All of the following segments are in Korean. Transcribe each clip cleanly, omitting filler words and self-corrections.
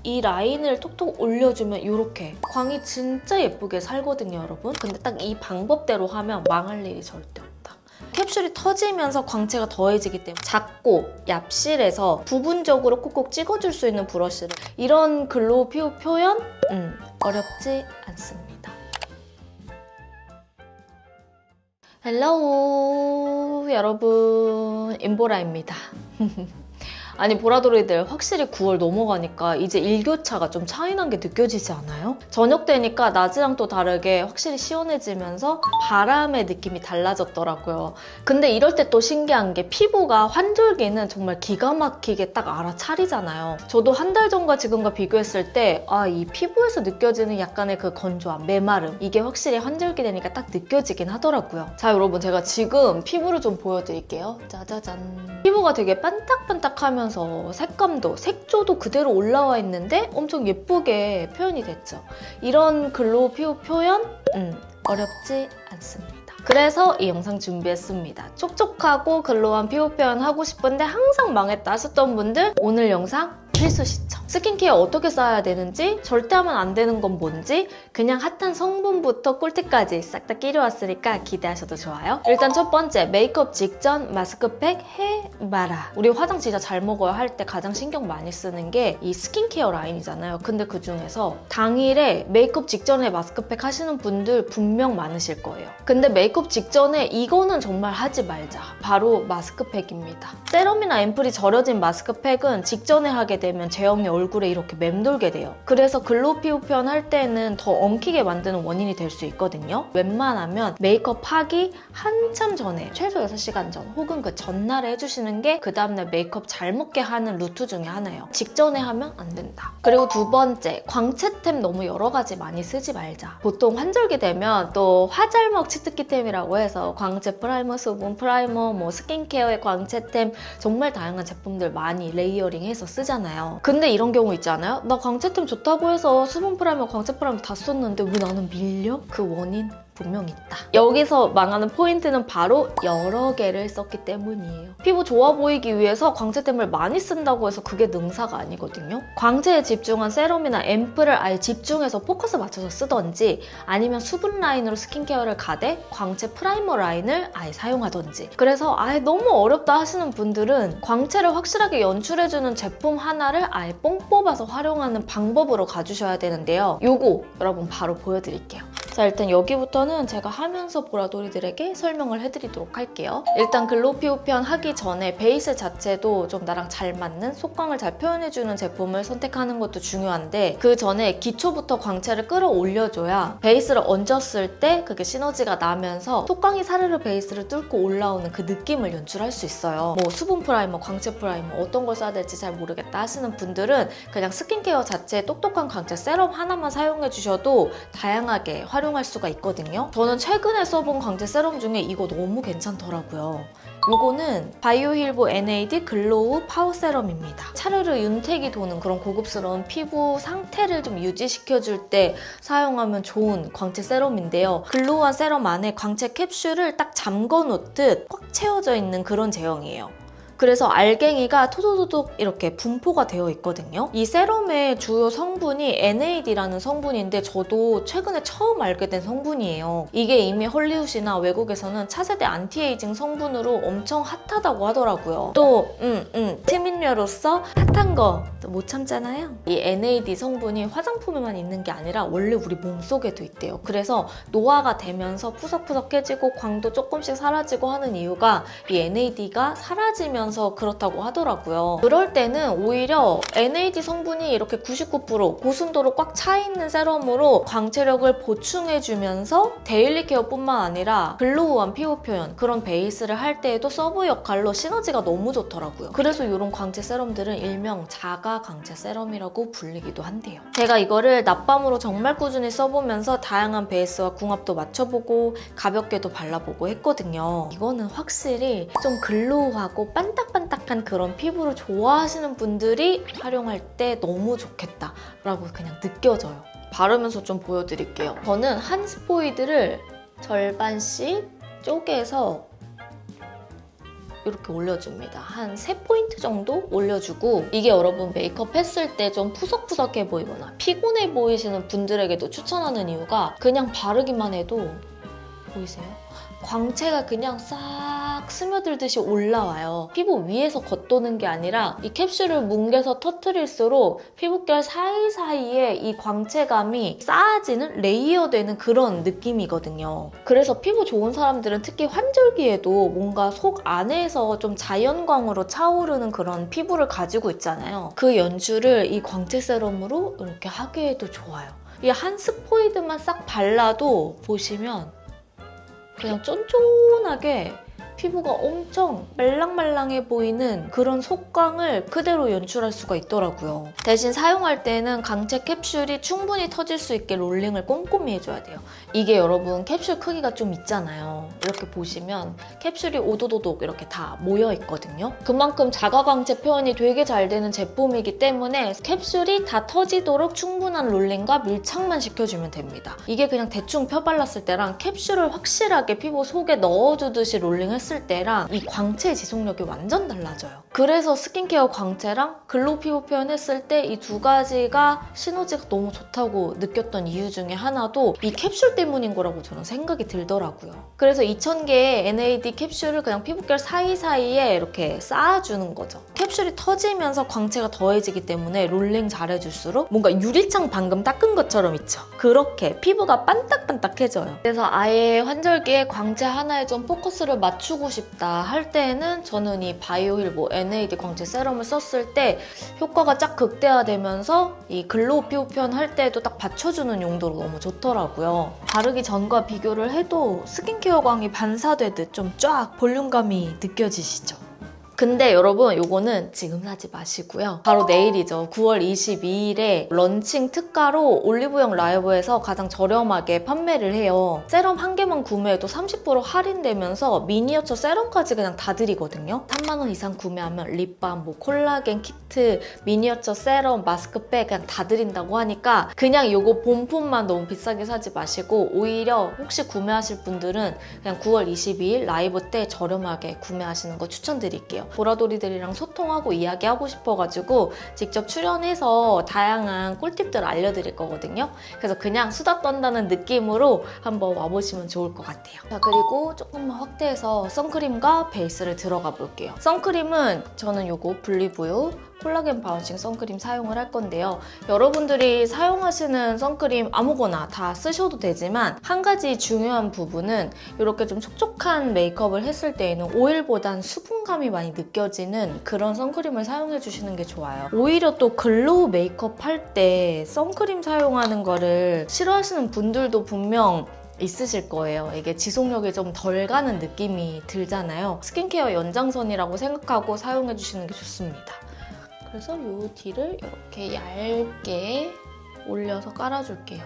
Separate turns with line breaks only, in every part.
이 라인을 톡톡 올려주면 이렇게 광이 진짜 예쁘게 살거든요, 여러분. 근데 딱 이 방법대로 하면 망할 일이 절대 없다. 캡슐이 터지면서 광채가 더해지기 때문에 작고 얍실해서 부분적으로 콕콕 찍어줄 수 있는 브러쉬를 이런 글로우 피부 표현 어렵지 않습니다. 헬로우 여러분, 임보라입니다. 아니 보라돌이들 확실히 9월 넘어가니까 이제 일교차가 좀 차이난 게 느껴지지 않아요? 저녁 되니까 낮이랑 또 다르게 확실히 시원해지면서 바람의 느낌이 달라졌더라고요. 근데 이럴 때 또 신기한 게 피부가 환절기는 정말 기가 막히게 딱 알아차리잖아요. 저도 한 달 전과 지금과 비교했을 때 이 피부에서 느껴지는 약간의 그 건조함, 메마름 이게 확실히 환절기 되니까 딱 느껴지긴 하더라고요. 자 여러분, 제가 지금 피부를 좀 보여드릴게요. 짜자잔. 피부가 되게 반딱반딱하면서 색감도, 색조도 그대로 올라와 있는데 엄청 예쁘게 표현이 됐죠. 이런 글로우 피부 표현 어렵지 않습니다. 그래서 이 영상 준비했습니다. 촉촉하고 글로우한 피부 표현 하고 싶은데 항상 망했다 하셨던 분들, 오늘 영상 필수 시청. 스킨케어 어떻게 써야 되는지, 절대 하면 안 되는 건 뭔지, 그냥 핫한 성분부터 꿀팁까지 싹 다 끼려왔으니까 기대하셔도 좋아요. 일단 첫 번째, 메이크업 직전 마스크팩 해봐라. 우리 화장 진짜 잘 먹어야 할 때 가장 신경 많이 쓰는 게 이 스킨케어 라인이잖아요. 근데 그 중에서 당일에 메이크업 직전에 마스크팩 하시는 분들 분명 많으실 거예요. 근데 메이크업 직전에 이거는 정말 하지 말자. 바로 마스크팩입니다. 세럼이나 앰플이 절여진 마스크팩은 직전에 하게 되면 제형이 얼굴에 이렇게 맴돌게 돼요. 그래서 글로우 피부 표현 할 때는 더 엉키게 만드는 원인이 될 수 있거든요. 웬만하면 메이크업 하기 한참 전에, 최소 6시간 전 혹은 그 전날에 해주시는 게 그 다음날 메이크업 잘 먹게 하는 루트 중에 하나예요. 직전에 하면 안 된다. 그리고 두 번째, 광채템 너무 여러 가지 많이 쓰지 말자. 보통 환절기 되면 또 화잘먹 치트키템이라고 해서 광채 프라이머, 수분 프라이머, 뭐 스킨케어의 광채템 정말 다양한 제품들 많이 레이어링해서 쓰잖아요. 근데 이런 경우 있지 않아요? 나 광채템 좋다고 해서 수분 프라이머, 광채 프라이머 다 썼는데 왜 나는 밀려? 그 원인 분명 있다. 여기서 망하는 포인트는 바로 여러 개를 썼기 때문이에요. 피부 좋아 보이기 위해서 광채템을 많이 쓴다고 해서 그게 능사가 아니거든요. 광채에 집중한 세럼이나 앰플을 아예 집중해서 포커스 맞춰서 쓰던지, 아니면 수분 라인으로 스킨케어를 가되 광채 프라이머 라인을 아예 사용하던지. 그래서 아예 너무 어렵다 하시는 분들은 광채를 확실하게 연출해주는 제품 하나를 아예 뽕 뽑아서 활용하는 방법으로 가주셔야 되는데요. 요거 여러분 바로 보여드릴게요. 자, 일단 여기부터는 제가 하면서 보라돌이들에게 설명을 해드리도록 할게요. 일단 글로우 피부 표현 하기 전에 베이스 자체도 좀 나랑 잘 맞는, 속광을 잘 표현해주는 제품을 선택하는 것도 중요한데, 그 전에 기초부터 광채를 끌어올려줘야 베이스를 얹었을 때 그게 시너지가 나면서 속광이 사르르 베이스를 뚫고 올라오는 그 느낌을 연출할 수 있어요. 뭐 수분 프라이머, 광채 프라이머 어떤 걸 써야 될지 잘 모르겠다 하시는 분들은 그냥 스킨케어 자체에 똑똑한 광채 세럼 하나만 사용해주셔도 다양하게 활용할 수가 있거든요. 저는 최근에 써본 광채 세럼 중에 이거 너무 괜찮더라고요. 요거는 바이오힐보 NAD 글로우 파워 세럼입니다. 차르르 윤택이 도는 그런 고급스러운 피부 상태를 좀 유지시켜줄 때 사용하면 좋은 광채 세럼인데요. 글로우한 세럼 안에 광채 캡슐을 딱 잠궈 놓듯 꽉 채워져 있는 그런 제형이에요. 그래서 알갱이가 토도도독 이렇게 분포가 되어 있거든요. 이 세럼의 주요 성분이 NAD라는 성분인데 저도 최근에 처음 알게 된 성분이에요. 이게 이미 헐리우드나 외국에서는 차세대 안티에이징 성분으로 엄청 핫하다고 하더라고요. 또 시민녀로서 핫한 거 못 참잖아요. 이 NAD 성분이 화장품에만 있는 게 아니라 원래 우리 몸속에도 있대요. 그래서 노화가 되면서 푸석푸석해지고 광도 조금씩 사라지고 하는 이유가 이 NAD가 사라지면서 그렇다고 하더라고요. 그럴 때는 오히려 NAD 성분이 이렇게 99% 고순도로 꽉 차 있는 세럼으로 광채력을 보충해주면서 데일리 케어뿐만 아니라 글로우한 피부 표현, 그런 베이스를 할 때에도 서브 역할로 시너지가 너무 좋더라고요. 그래서 이런 광채 세럼들은 일명 자가 광채 세럼이라고 불리기도 한대요. 제가 이거를 낮밤으로 정말 꾸준히 써보면서 다양한 베이스와 궁합도 맞춰보고 가볍게도 발라보고 했거든요. 이거는 확실히 좀 글로우하고 반딱반딱한 그런 피부를 좋아하시는 분들이 활용할 때 너무 좋겠다라고 그냥 느껴져요. 바르면서 좀 보여드릴게요. 저는 한 스포이드를 절반씩 쪼개서 이렇게 올려줍니다. 한 3포인트 정도 올려주고 이게 여러분 메이크업 했을 때 좀 푸석푸석해 보이거나 피곤해 보이시는 분들에게도 추천하는 이유가 그냥 바르기만 해도 보이세요? 광채가 그냥 싹 스며들듯이 올라와요. 피부 위에서 겉도는 게 아니라 이 캡슐을 뭉개서 터트릴수록 피부결 사이사이에 이 광채감이 쌓아지는 레이어되는 그런 느낌이거든요. 그래서 피부 좋은 사람들은 특히 환절기에도 뭔가 속 안에서 좀 자연광으로 차오르는 그런 피부를 가지고 있잖아요. 그 연출을 이 광채 세럼으로 이렇게 하기에도 좋아요. 이 한 스포이드만 싹 발라도 보시면 그냥 쫀쫀하게 피부가 엄청 말랑말랑해 보이는 그런 속광을 그대로 연출할 수가 있더라고요. 대신 사용할 때는 강체 캡슐이 충분히 터질 수 있게 롤링을 꼼꼼히 해줘야 돼요. 이게 여러분 캡슐 크기가 좀 있잖아요. 이렇게 보시면 캡슐이 오도도독 이렇게 다 모여있거든요. 그만큼 자가광채 표현이 되게 잘 되는 제품이기 때문에 캡슐이 다 터지도록 충분한 롤링과 밀착만 시켜주면 됩니다. 이게 그냥 대충 펴발랐을 때랑 캡슐을 확실하게 피부 속에 넣어주듯이 롤링했을 때랑 이 광채 지속력이 완전 달라져요. 그래서 스킨케어 광채랑 글로우 피부 표현했을 때 이 두 가지가 시너지가 너무 좋다고 느꼈던 이유 중에 하나도 이 캡슐 때문인 거라고 저는 생각이 들더라고요. 그래서 2000개의 NAD 캡슐을 그냥 피부결 사이사이에 이렇게 쌓아주는 거죠. 캡슐이 터지면서 광채가 더해지기 때문에 롤링 잘해줄수록 뭔가 유리창 방금 닦은 것처럼 있죠. 그렇게 피부가 반딱반딱해져요. 그래서 아예 환절기에 광채 하나에 좀 포커스를 맞추고 싶다 할 때는 저는 이 바이오힐 NAD 광채 세럼을 썼을 때 효과가 쫙 극대화되면서 이 글로우 피부 표현 할 때도 딱 받쳐주는 용도로 너무 좋더라고요. 바르기 전과 비교를 해도 스킨케어 광이 반사되듯 좀 쫙 볼륨감이 느껴지시죠? 근데 여러분 요거는 지금 사지 마시고요. 바로 내일이죠. 9월 22일에 런칭 특가로 올리브영 라이브에서 가장 저렴하게 판매를 해요. 세럼 한 개만 구매해도 30% 할인되면서 미니어처 세럼까지 그냥 다 드리거든요. 3만 원 이상 구매하면 립밤, 콜라겐 키트, 미니어처 세럼, 마스크팩 그냥 다 드린다고 하니까 그냥 요거 본품만 너무 비싸게 사지 마시고 오히려 혹시 구매하실 분들은 그냥 9월 22일 라이브 때 저렴하게 구매하시는 거 추천드릴게요. 보라돌이들이랑 소통하고 이야기하고 싶어가지고 직접 출연해서 다양한 꿀팁들 알려드릴 거거든요. 그래서 그냥 수다 떤다는 느낌으로 한번 와보시면 좋을 것 같아요. 자, 그리고 조금만 확대해서 선크림과 베이스를 들어가 볼게요. 선크림은 저는 요거 분리부유 콜라겐 바운싱 선크림 사용을 할 건데요. 여러분들이 사용하시는 선크림 아무거나 다 쓰셔도 되지만 한 가지 중요한 부분은 이렇게 좀 촉촉한 메이크업을 했을 때에는 오일보단 수분감이 많이 느껴지는 그런 선크림을 사용해 주시는 게 좋아요. 오히려 또 글로우 메이크업 할 때 선크림 사용하는 거를 싫어하시는 분들도 분명 있으실 거예요. 이게 지속력이 좀 덜 가는 느낌이 들잖아요. 스킨케어 연장선이라고 생각하고 사용해 주시는 게 좋습니다. 그래서 이 딜을 이렇게 얇게 올려서 깔아줄게요.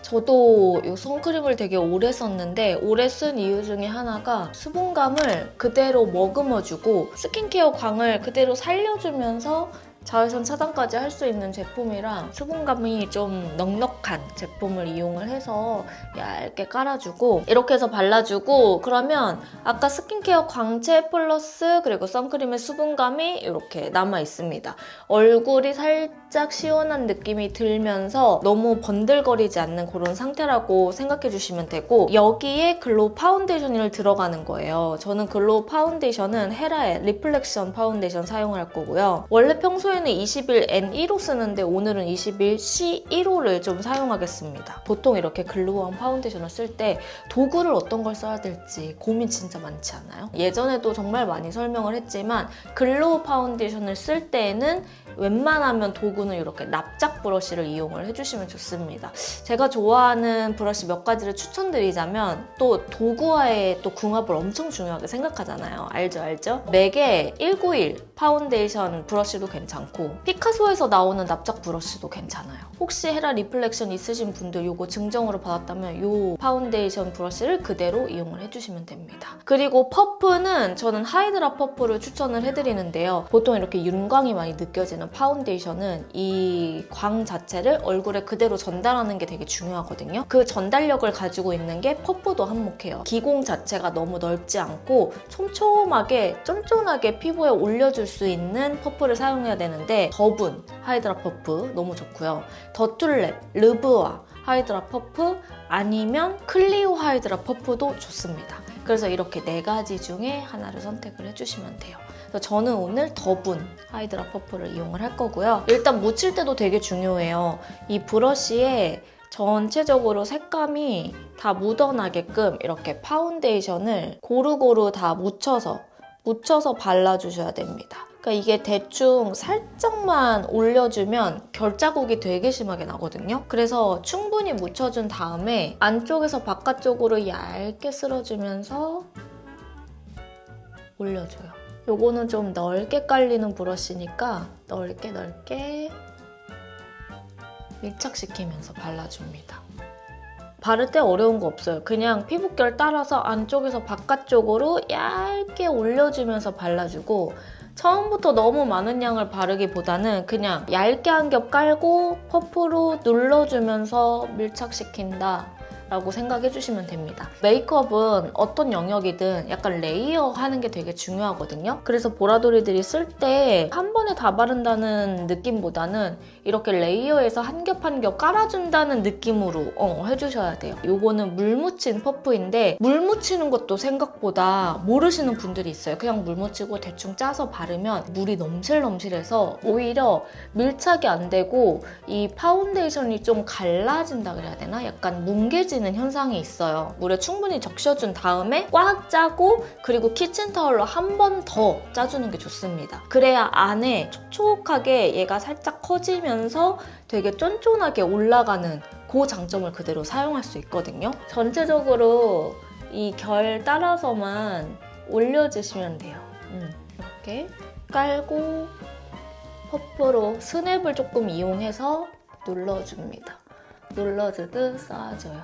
저도 이 선크림을 되게 오래 썼는데 오래 쓴 이유 중에 하나가 수분감을 그대로 머금어주고 스킨케어 광을 그대로 살려주면서 자외선 차단까지 할 수 있는 제품이랑 수분감이 좀 넉넉한 제품을 이용을 해서 얇게 깔아주고 이렇게 해서 발라주고 그러면 아까 스킨케어 광채 플러스 그리고 선크림의 수분감이 이렇게 남아있습니다. 얼굴이 살짝 시원한 느낌이 들면서 너무 번들거리지 않는 그런 상태라고 생각해 주시면 되고 여기에 글로우 파운데이션을 들어가는 거예요. 저는 글로우 파운데이션은 헤라의 리플렉션 파운데이션 사용을 할 거고요. 원래 평소에는 21N1호 쓰는데 오늘은 21C1호를 좀 사용하겠습니다. 보통 이렇게 글로우한 파운데이션을 쓸 때 도구를 어떤 걸 써야 될지 고민 진짜 많지 않아요? 예전에도 정말 많이 설명을 했지만 글로우 파운데이션을 쓸 때에는 웬만하면 도구는 이렇게 납작 브러쉬를 이용을 해주시면 좋습니다. 제가 좋아하는 브러쉬 몇 가지를 추천드리자면 또 도구와의 또 궁합을 엄청 중요하게 생각하잖아요. 알죠? 맥의 191 파운데이션 브러쉬도 괜찮고 피카소에서 나오는 납작 브러쉬도 괜찮아요. 혹시 헤라 리플렉션 있으신 분들 이거 증정으로 받았다면 이 파운데이션 브러쉬를 그대로 이용을 해주시면 됩니다. 그리고 퍼프는 저는 하이드라 퍼프를 추천을 해드리는데요. 보통 이렇게 윤광이 많이 느껴지는 발라지는 파운데이션은 이 광 자체를 얼굴에 그대로 전달하는 게 되게 중요하거든요. 그 전달력을 가지고 있는 게 퍼프도 한몫해요. 기공 자체가 너무 넓지 않고 촘촘하게 쫀쫀하게 피부에 올려줄 수 있는 퍼프를 사용해야 되는데 더분 하이드라 퍼프 너무 좋고요. 더툴랩, 르브아 하이드라 퍼프 아니면 클리오 하이드라 퍼프도 좋습니다. 그래서 이렇게 4가지 중에 하나를 선택을 해주시면 돼요. 그래서 저는 오늘 더분 하이드라 퍼프를 이용을 할 거고요. 일단 묻힐 때도 되게 중요해요. 이 브러쉬에 전체적으로 색감이 다 묻어나게끔 이렇게 파운데이션을 고루고루 다 묻혀서 발라주셔야 됩니다. 그러니까 이게 대충 살짝만 올려주면 결자국이 되게 심하게 나거든요. 그래서 충분히 묻혀준 다음에 안쪽에서 바깥쪽으로 얇게 쓸어주면서 올려줘요. 요거는 좀 넓게 깔리는 브러쉬니까 넓게 밀착시키면서 발라줍니다. 바를 때 어려운 거 없어요. 그냥 피부결 따라서 안쪽에서 바깥쪽으로 얇게 올려주면서 발라주고 처음부터 너무 많은 양을 바르기보다는 그냥 얇게 한 겹 깔고 퍼프로 눌러주면서 밀착시킨다 라고 생각해 주시면 됩니다. 메이크업은 어떤 영역이든 약간 레이어 하는 게 되게 중요하거든요. 그래서 보라돌이들이 쓸 때 한 번에 다 바른다는 느낌보다는 이렇게 레이어해서 한 겹 한 겹 깔아준다는 느낌으로 해주셔야 돼요. 요거는 물 묻힌 퍼프인데 물 묻히는 것도 생각보다 모르시는 분들이 있어요. 그냥 물 묻히고 대충 짜서 바르면 물이 넘실넘실해서 오히려 밀착이 안 되고 이 파운데이션이 좀 갈라진다 그래야 되나? 약간 뭉개지는 현상이 있어요. 물에 충분히 적셔준 다음에 꽉 짜고 그리고 키친타올로 한 번 더 짜주는 게 좋습니다. 그래야 안에 촉촉하게 얘가 살짝 커지면서 되게 쫀쫀하게 올라가는 그 장점을 그대로 사용할 수 있거든요. 전체적으로 이 결 따라서만 올려주시면 돼요. 이렇게 깔고 퍼프로 스냅을 조금 이용해서 눌러줍니다. 눌러주듯 쌓아줘요.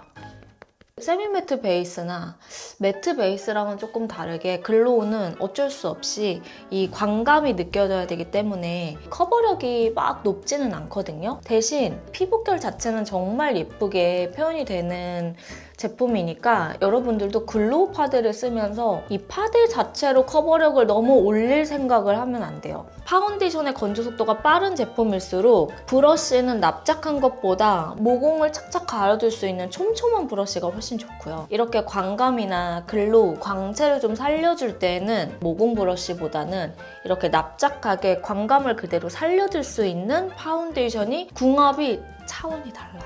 세미매트 베이스나 매트 베이스랑은 조금 다르게 글로우는 어쩔 수 없이 이 광감이 느껴져야 되기 때문에 커버력이 막 높지는 않거든요. 대신 피부결 자체는 정말 예쁘게 표현이 되는 제품이니까 여러분들도 글로우 파데를 쓰면서 이 파데 자체로 커버력을 너무 올릴 생각을 하면 안 돼요. 파운데이션의 건조 속도가 빠른 제품일수록 브러쉬는 납작한 것보다 모공을 착착 가려줄 수 있는 촘촘한 브러쉬가 훨씬 좋고요. 이렇게 광감이나 글로우, 광채를 좀 살려줄 때는 모공 브러쉬보다는 이렇게 납작하게 광감을 그대로 살려줄 수 있는 파운데이션이 궁합이 차원이 달라요.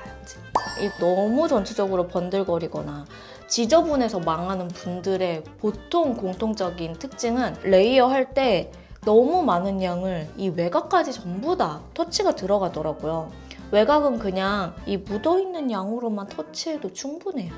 너무 전체적으로 번들거리거나 지저분해서 망하는 분들의 보통 공통적인 특징은 레이어 할 때 너무 많은 양을 이 외곽까지 전부 다 터치가 들어가더라고요. 외곽은 그냥 이 묻어있는 양으로만 터치해도 충분해요.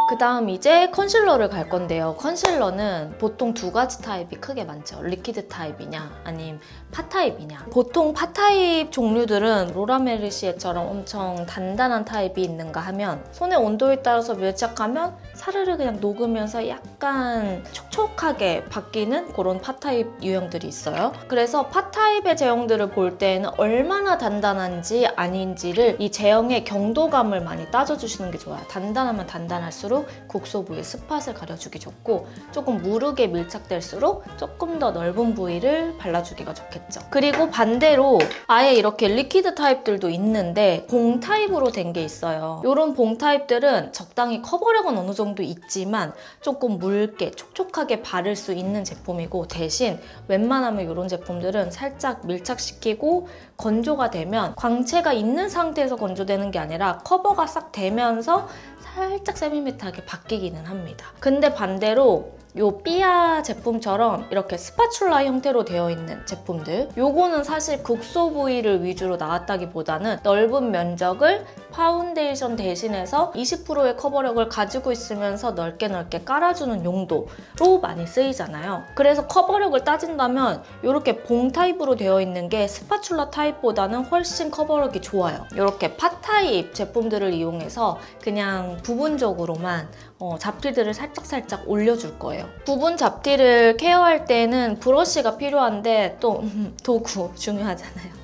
그 다음 이제 컨실러를 갈 건데요. 컨실러는 보통 2가지 타입이 크게 많죠. 리퀴드 타입이냐 아니면 파 타입이냐. 보통 파 타입 종류들은 로라 메르시에처럼 엄청 단단한 타입이 있는가 하면 손의 온도에 따라서 밀착하면 사르르 그냥 녹으면서 약간 촉촉하게 바뀌는 그런 파 타입 유형들이 있어요. 그래서 파 타입의 제형들을 볼 때는 얼마나 단단한지 아닌지를 이 제형의 경도감을 많이 따져주시는 게 좋아요. 단단하면 단단할수록 국소 부위 스팟을 가려주기 좋고 조금 무르게 밀착될수록 조금 더 넓은 부위를 발라주기가 좋겠죠. 그리고 반대로 아예 이렇게 리퀴드 타입들도 있는데 봉 타입으로 된 게 있어요. 이런 봉 타입들은 적당히 커버력은 어느 정도 있지만 조금 묽게 촉촉하게 바를 수 있는 제품이고 대신 웬만하면 이런 제품들은 살짝 밀착시키고 건조가 되면 광채가 있는 상태에서 건조되는 게 아니라 커버가 싹 되면서 살짝 세미매트하게 바뀌기는 합니다. 근데 반대로 요 삐아 제품처럼 이렇게 스파츌라 형태로 되어 있는 제품들 요거는 사실 국소 부위를 위주로 나왔다기보다는 넓은 면적을 파운데이션 대신해서 20%의 커버력을 가지고 있으면서 넓게 깔아주는 용도로 많이 쓰이잖아요. 그래서 커버력을 따진다면 이렇게 봉 타입으로 되어 있는 게 스파츌라 타입보다는 훨씬 커버력이 좋아요. 이렇게 파 타입 제품들을 이용해서 그냥 부분적으로만 잡티들을 살짝 올려줄 거예요. 부분 잡티를 케어할 때는 브러쉬가 필요한데 또 도구 중요하잖아요.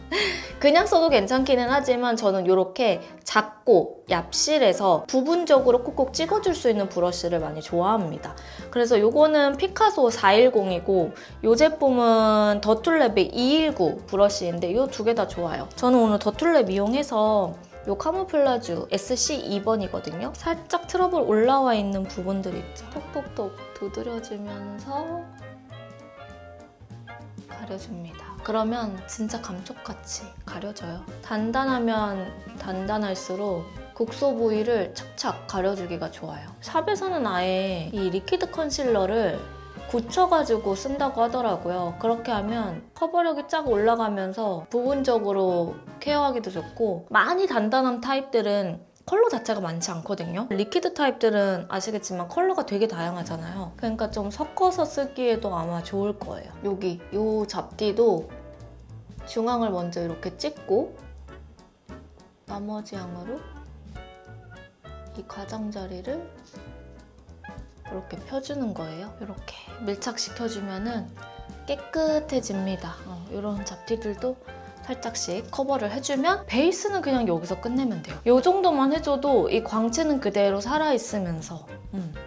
그냥 써도 괜찮기는 하지만 저는 이렇게 작고 얍실해서 부분적으로 콕콕 찍어줄 수 있는 브러쉬를 많이 좋아합니다. 그래서 이거는 피카소 410이고 이 제품은 더툴랩의 219 브러쉬인데 이 두 개 다 좋아요. 저는 오늘 더툴랩 이용해서 이 카모플라주 SC2번이거든요. 살짝 트러블 올라와 있는 부분들 있죠. 톡톡톡 두드려주면서 가려줍니다. 그러면 진짜 감쪽같이 가려져요. 단단하면 단단할수록 국소 부위를 착착 가려주기가 좋아요. 샵에서는 아예 이 리퀴드 컨실러를 굳혀가지고 쓴다고 하더라고요. 그렇게 하면 커버력이 쫙 올라가면서 부분적으로 케어하기도 좋고, 많이 단단한 타입들은 컬러 자체가 많지 않거든요. 리퀴드 타입들은 아시겠지만 컬러가 되게 다양하잖아요. 그러니까 좀 섞어서 쓰기에도 아마 좋을 거예요. 여기 이 잡티도 중앙을 먼저 이렇게 찍고 나머지 양으로 이 가장자리를 이렇게 펴주는 거예요. 이렇게 밀착시켜주면은 깨끗해집니다. 이런 잡티들도 살짝씩 커버를 해주면 베이스는 그냥 여기서 끝내면 돼요. 이 정도만 해줘도 이 광채는 그대로 살아있으면서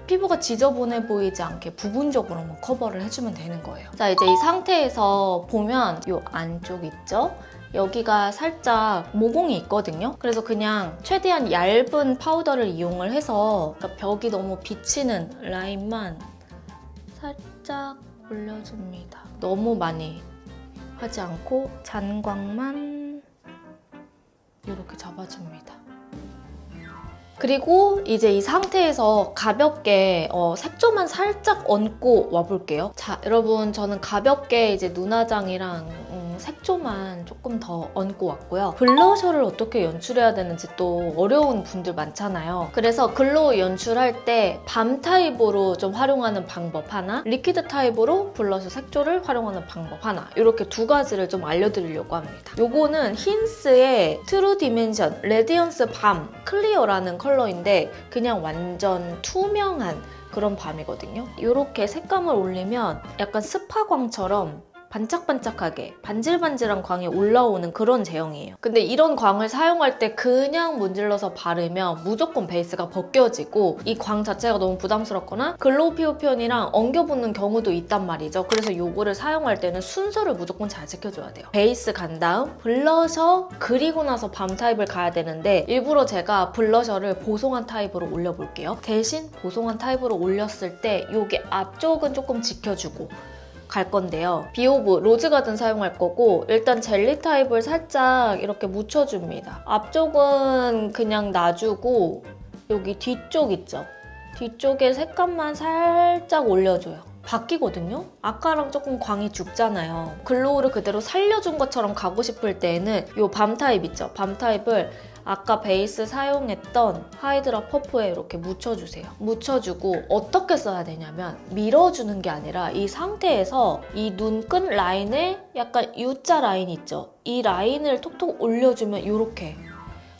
피부가 지저분해 보이지 않게 부분적으로만 커버를 해주면 되는 거예요. 자, 이제 이 상태에서 보면 이 안쪽 있죠? 여기가 살짝 모공이 있거든요. 그래서 그냥 최대한 얇은 파우더를 이용을 해서 벽이 너무 비치는 라인만 살짝 올려줍니다. 너무 많이 하지 않고 잔광만 이렇게 잡아줍니다. 그리고 이제 이 상태에서 가볍게 색조만 살짝 얹고 와볼게요. 자, 여러분, 저는 가볍게 이제 눈화장이랑 색조만 조금 더 얹고 왔고요. 블러셔를 어떻게 연출해야 되는지 또 어려운 분들 많잖아요. 그래서 글로우 연출할 때 밤 타입으로 좀 활용하는 방법 하나, 리퀴드 타입으로 블러셔 색조를 활용하는 방법 하나, 이렇게 두 가지를 좀 알려드리려고 합니다. 요거는 힌스의 트루 디멘션 레디언스 밤 클리어라는 컬러인데 그냥 완전 투명한 그런 밤이거든요. 이렇게 색감을 올리면 약간 스파광처럼 반짝반짝하게 반질반질한 광이 올라오는 그런 제형이에요. 근데 이런 광을 사용할 때 그냥 문질러서 바르면 무조건 베이스가 벗겨지고 이 광 자체가 너무 부담스럽거나 글로우 피부 표현이랑 엉겨붙는 경우도 있단 말이죠. 그래서 이거를 사용할 때는 순서를 무조건 잘 지켜줘야 돼요. 베이스 간 다음 블러셔, 그리고 나서 밤 타입을 가야 되는데 일부러 제가 블러셔를 보송한 타입으로 올려볼게요. 대신 보송한 타입으로 올렸을 때 이게 앞쪽은 조금 지켜주고 갈 건데요. 비오브 로즈가든 사용할 거고 일단 젤리 타입을 살짝 이렇게 묻혀줍니다. 앞쪽은 그냥 놔주고 여기 뒤쪽 있죠? 뒤쪽에 색감만 살짝 올려줘요. 바뀌거든요? 아까랑 조금 광이 죽잖아요. 글로우를 그대로 살려준 것처럼 가고 싶을 때에는 이 밤 타입 있죠? 밤 타입을 아까 베이스 사용했던 하이드라 퍼프에 이렇게 묻혀주세요. 묻혀주고 어떻게 써야 되냐면 밀어주는 게 아니라 이 상태에서 이 눈끝 라인에 약간 U자 라인 있죠? 이 라인을 톡톡 올려주면 이렇게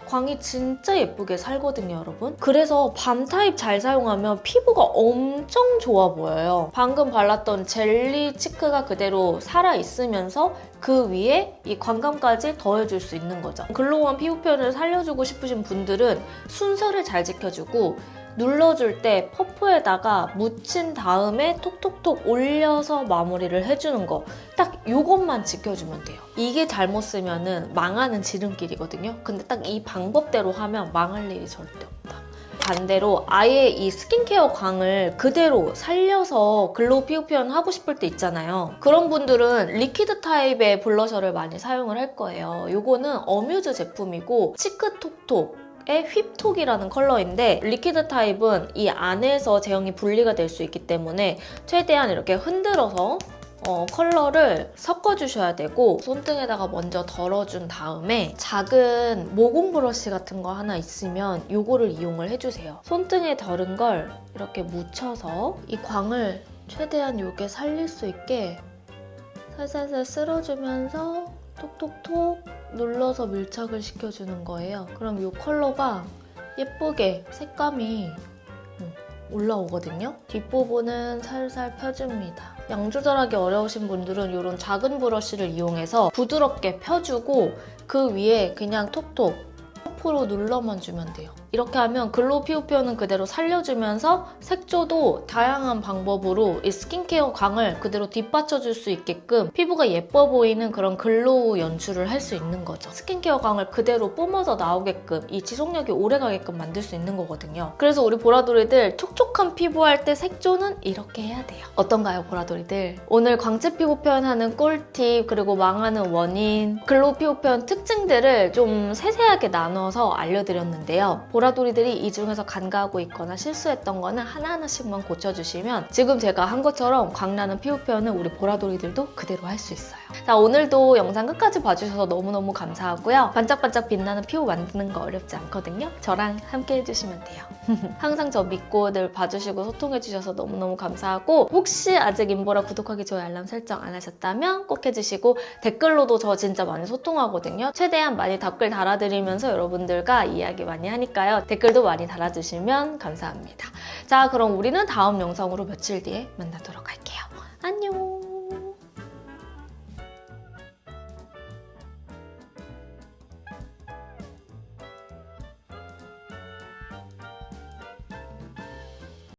광이 진짜 예쁘게 살거든요, 여러분. 그래서 밤 타입 잘 사용하면 피부가 엄청 좋아 보여요. 방금 발랐던 젤리 치크가 그대로 살아있으면서 그 위에 이 광감까지 더해줄 수 있는 거죠. 글로우한 피부 표현을 살려주고 싶으신 분들은 순서를 잘 지켜주고 눌러줄 때 퍼프에다가 묻힌 다음에 톡톡톡 올려서 마무리를 해주는 거, 딱 이것만 지켜주면 돼요. 이게 잘못 쓰면은 망하는 지름길이거든요. 근데 딱 이 방법대로 하면 망할 일이 절대 없다. 반대로 아예 이 스킨케어 광을 그대로 살려서 글로우 피부 표현 하고 싶을 때 있잖아요. 그런 분들은 리퀴드 타입의 블러셔를 많이 사용을 할 거예요. 이거는 어뮤즈 제품이고 치크톡톡 의 휩톡이라는 컬러인데 리퀴드 타입은 이 안에서 제형이 분리가 될 수 있기 때문에 최대한 이렇게 흔들어서 컬러를 섞어주셔야 되고 손등에다가 먼저 덜어준 다음에 작은 모공 브러쉬 같은 거 하나 있으면 이거를 이용을 해주세요. 손등에 덜은 걸 이렇게 묻혀서 이 광을 최대한 이렇게 살릴 수 있게 살살살 쓸어주면서 톡톡톡 눌러서 밀착을 시켜주는 거예요. 그럼 이 컬러가 예쁘게 색감이 올라오거든요. 뒷부분은 살살 펴줍니다. 양 조절하기 어려우신 분들은 이런 작은 브러쉬를 이용해서 부드럽게 펴주고 그 위에 그냥 톡톡 퍼프로 눌러만 주면 돼요. 이렇게 하면 글로우 피부 표현은 그대로 살려주면서 색조도 다양한 방법으로 이 스킨케어 광을 그대로 뒷받쳐줄 수 있게끔 피부가 예뻐 보이는 그런 글로우 연출을 할 수 있는 거죠. 스킨케어 광을 그대로 뿜어서 나오게끔 이 지속력이 오래가게끔 만들 수 있는 거거든요. 그래서 우리 보라돌이들 촉촉한 피부 할 때 색조는 이렇게 해야 돼요. 어떤가요, 보라돌이들? 오늘 광채 피부 표현하는 꿀팁, 그리고 망하는 원인, 글로우 피부 표현 특징들을 좀 세세하게 나눠서 알려드렸는데요. 보라돌이들이 이 중에서 간과하고 있거나 실수했던 거는 하나하나씩만 고쳐주시면 지금 제가 한 것처럼 광나는 피부 표현을 우리 보라돌이들도 그대로 할 수 있어요. 자, 오늘도 영상 끝까지 봐주셔서 너무너무 감사하고요. 반짝반짝 빛나는 피부 만드는 거 어렵지 않거든요. 저랑 함께 해주시면 돼요. 항상 저 믿고 늘 봐주시고 소통해주셔서 너무너무 감사하고 혹시 아직 인보라 구독하기, 좋아요, 알람 설정 안 하셨다면 꼭 해주시고 댓글로도 저 진짜 많이 소통하거든요. 최대한 많이 댓글 달아드리면서 여러분들과 이야기 많이 하니까요. 댓글도 많이 달아주시면 감사합니다. 자, 그럼 우리는 다음 영상으로 며칠 뒤에 만나도록 할게요. 안녕!